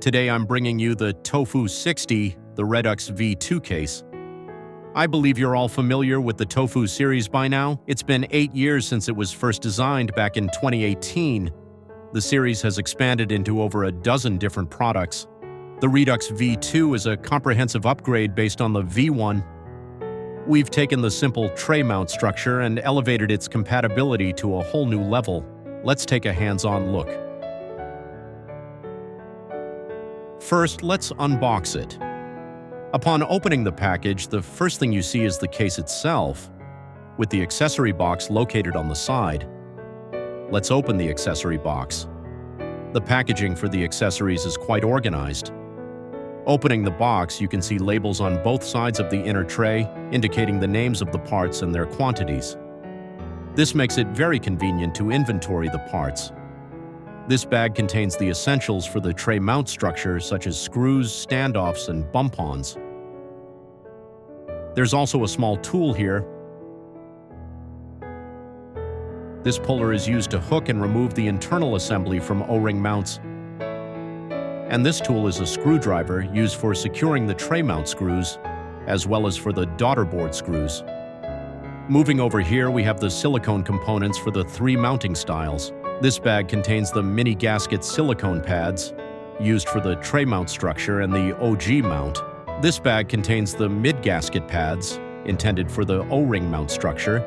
Today I'm bringing you the Tofu60, the Redux V2 case. I believe you're all familiar with the Tofu series by now. It's been 8 years since it was first designed back in 2018. The series has expanded into over a dozen different products. The Redux V2 is a comprehensive upgrade based on the V1. We've taken the simple tray mount structure and elevated its compatibility to a whole new level. Let's take a hands-on look. First, let's unbox it. Upon opening the package, the first thing you see is the case itself, with the accessory box located on the side. Let's open the accessory box. The packaging for the accessories is quite organized. Opening the box, you can see labels on both sides of the inner tray, indicating the names of the parts and their quantities. This makes it very convenient to inventory the parts. This bag contains the essentials for the tray mount structure, such as screws, standoffs, and bump-ons. There's also a small tool here. This puller is used to hook and remove the internal assembly from O-ring mounts. And this tool is a screwdriver used for securing the tray mount screws, as well as for the daughter board screws. Moving over here, we have the silicone components for the 3 mounting styles. This bag contains the mini gasket silicone pads, used for the tray mount structure and the OG mount. This bag contains the mid-gasket pads, intended for the O-ring mount structure,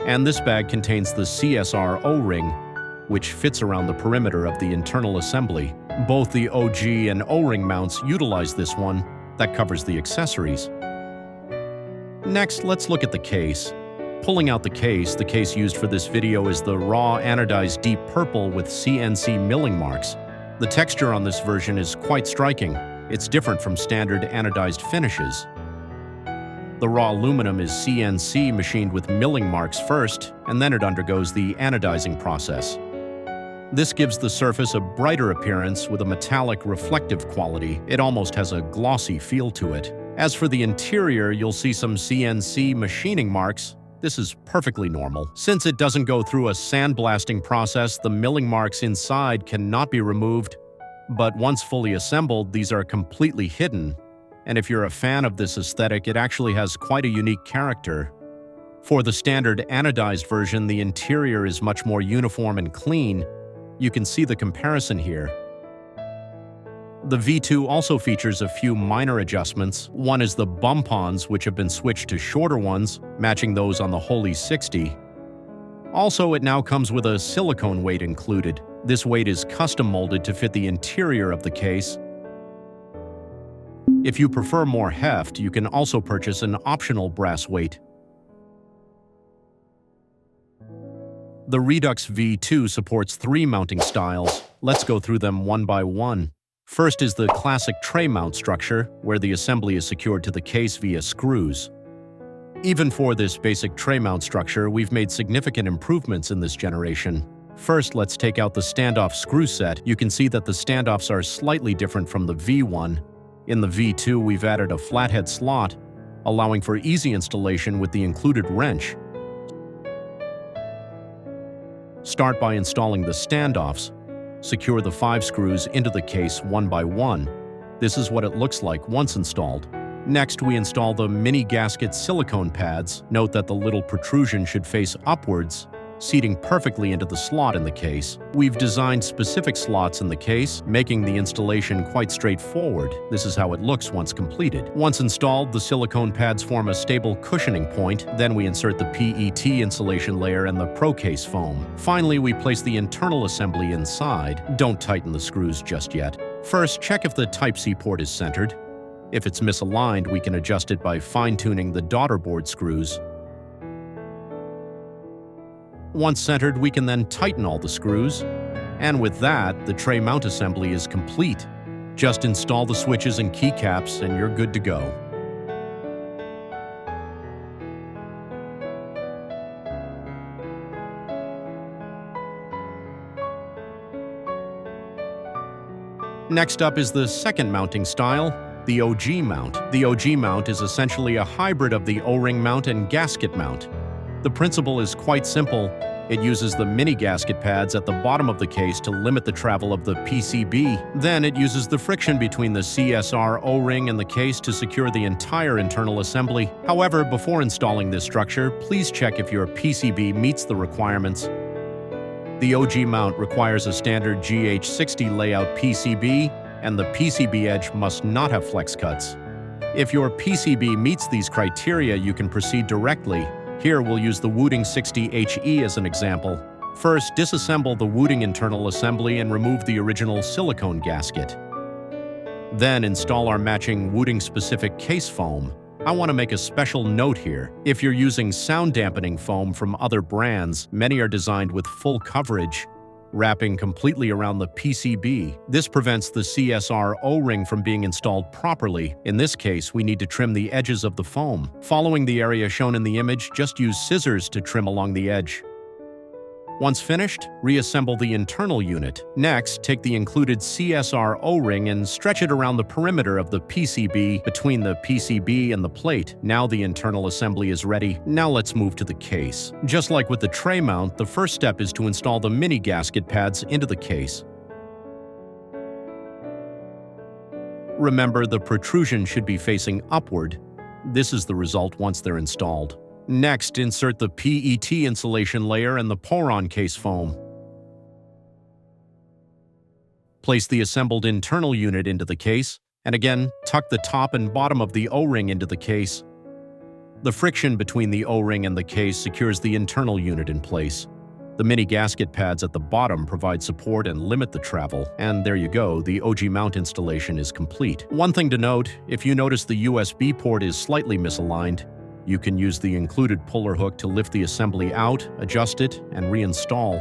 and this bag contains the CSR O-ring, which fits around the perimeter of the internal assembly. Both the OG and O-ring mounts utilize this one that covers the accessories. Next, let's look at the case. Pulling out the case used for this video is the raw anodized deep purple with CNC milling marks. The texture on this version is quite striking. It's different from standard anodized finishes. The raw aluminum is CNC machined with milling marks first, and then it undergoes the anodizing process. This gives the surface a brighter appearance with a metallic reflective quality. It almost has a glossy feel to it. As for the interior, you'll see some CNC machining marks. This is perfectly normal. Since it doesn't go through a sandblasting process, the milling marks inside cannot be removed. But once fully assembled, these are completely hidden. And if you're a fan of this aesthetic, it actually has quite a unique character. For the standard anodized version, the interior is much more uniform and clean. You can see the comparison here. The V2 also features a few minor adjustments. One is the bump-ons, which have been switched to shorter ones, matching those on the Tofu60. Also, it now comes with a silicone weight included. This weight is custom molded to fit the interior of the case. If you prefer more heft, you can also purchase an optional brass weight. The Redux V2 supports 3 mounting styles. Let's go through them one by one. First is the classic tray mount structure, where the assembly is secured to the case via screws. Even for this basic tray mount structure, we've made significant improvements in this generation. First, let's take out the standoff screw set. You can see that the standoffs are slightly different from the V1. In the V2, we've added a flathead slot, allowing for easy installation with the included wrench. Start by installing the standoffs. Secure the 5 screws into the case one by one. This is what it looks like once installed. Next, we install the mini gasket silicone pads. Note that the little protrusion should face upwards, seating perfectly into the slot in the case. We've designed specific slots in the case, making the installation quite straightforward. This is how it looks once completed. Once installed, the silicone pads form a stable cushioning point. Then we insert the PET insulation layer and the ProCase foam. Finally, we place the internal assembly inside. Don't tighten the screws just yet. First, check if the Type-C port is centered. If it's misaligned, we can adjust it by fine-tuning the daughter board screws. Once centered, we can then tighten all the screws. And with that, the tray mount assembly is complete. Just install the switches and keycaps and you're good to go. Next up is the second mounting style, the OG mount. The OG mount is essentially a hybrid of the O-ring mount and gasket mount. The principle is quite simple. It uses the mini gasket pads at the bottom of the case to limit the travel of the PCB. Then it uses the friction between the CSR O-ring and the case to secure the entire internal assembly. However, before installing this structure, please check if your PCB meets the requirements. The OG mount requires a standard GH60 layout PCB, and the PCB edge must not have flex cuts. If your PCB meets these criteria, you can proceed directly. Here we'll use the Wooting60 HE as an example. First, disassemble the Wooting internal assembly and remove the original silicone gasket. Then install our matching Wooting-specific case foam. I want to make a special note here. If you're using sound dampening foam from other brands, many are designed with full coverage, wrapping completely around the PCB. This prevents the CSR O-ring from being installed properly. In this case, we need to trim the edges of the foam. Following the area shown in the image, just use scissors to trim along the edge. Once finished, reassemble the internal unit. Next, take the included CSR O-ring and stretch it around the perimeter of the PCB between the PCB and the plate. Now the internal assembly is ready. Now let's move to the case. Just like with the tray mount, the first step is to install the mini gasket pads into the case. Remember, the protrusion should be facing upward. This is the result once they're installed. Next, insert the PET insulation layer and the Poron case foam. Place the assembled internal unit into the case, and again, tuck the top and bottom of the O-ring into the case. The friction between the O-ring and the case secures the internal unit in place. The mini gasket pads at the bottom provide support and limit the travel, and there you go, the OG mount installation is complete. One thing to note, if you notice the USB port is slightly misaligned, you can use the included puller hook to lift the assembly out, adjust it, and reinstall.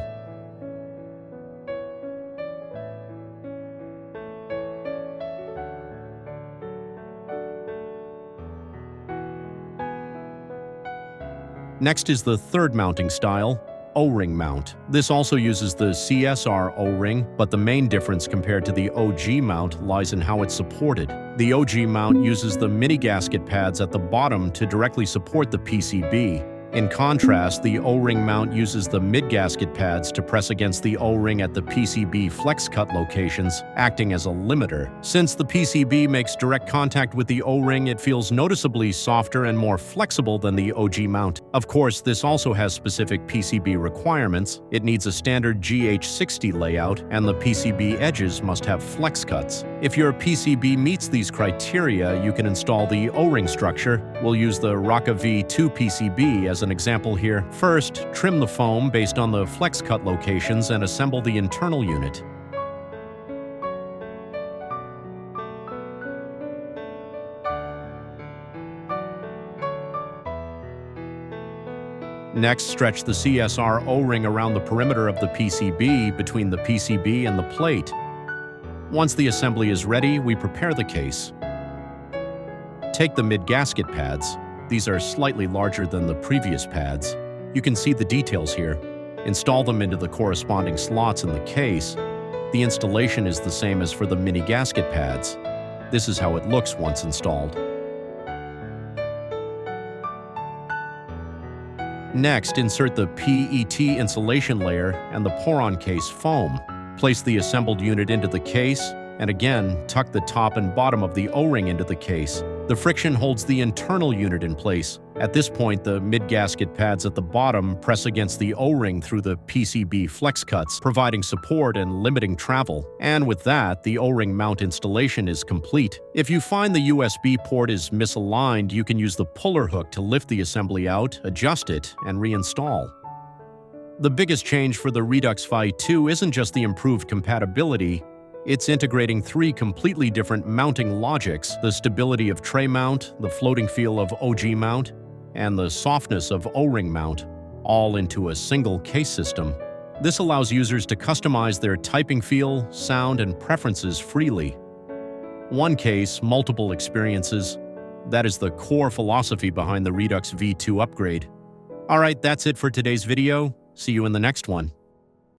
Next is the third mounting style, O-ring mount. This also uses the CSR O-ring, but the main difference compared to the OG mount lies in how it's supported. The OG mount uses the mini gasket pads at the bottom to directly support the PCB. In contrast, the O-ring mount uses the mid-gasket pads to press against the O-ring at the PCB flex cut locations, acting as a limiter. Since the PCB makes direct contact with the O-ring, it feels noticeably softer and more flexible than the OG mount. Of course, this also has specific PCB requirements. It needs a standard GH60 layout, and the PCB edges must have flex cuts. If your PCB meets these criteria, you can install the O-ring structure. We'll use the Rakka V2 PCB as an example here. First, trim the foam based on the flex cut locations and assemble the internal unit. Next, stretch the CSR O-ring around the perimeter of the PCB between the PCB and the plate. Once the assembly is ready, we prepare the case. Take the mid-gasket pads. These are slightly larger than the previous pads. You can see the details here. Install them into the corresponding slots in the case. The installation is the same as for the mini gasket pads. This is how it looks once installed. Next, insert the PET insulation layer and the Poron case foam. Place the assembled unit into the case, and again, tuck the top and bottom of the O-ring into the case. The friction holds the internal unit in place. At this point, the mid-gasket pads at the bottom press against the O-ring through the PCB flex cuts, providing support and limiting travel. And with that, the O-ring mount installation is complete. If you find the USB port is misaligned, you can use the puller hook to lift the assembly out, adjust it, and reinstall. The biggest change for the Redux Phi 2 isn't just the improved compatibility. It's integrating three completely different mounting logics: the stability of tray mount, the floating feel of OG mount, and the softness of O-ring mount, all into a single case system. This allows users to customize their typing feel, sound, and preferences freely. One case, multiple experiences. That is the core philosophy behind the Redux V2 upgrade. Alright, that's it for today's video. See you in the next one.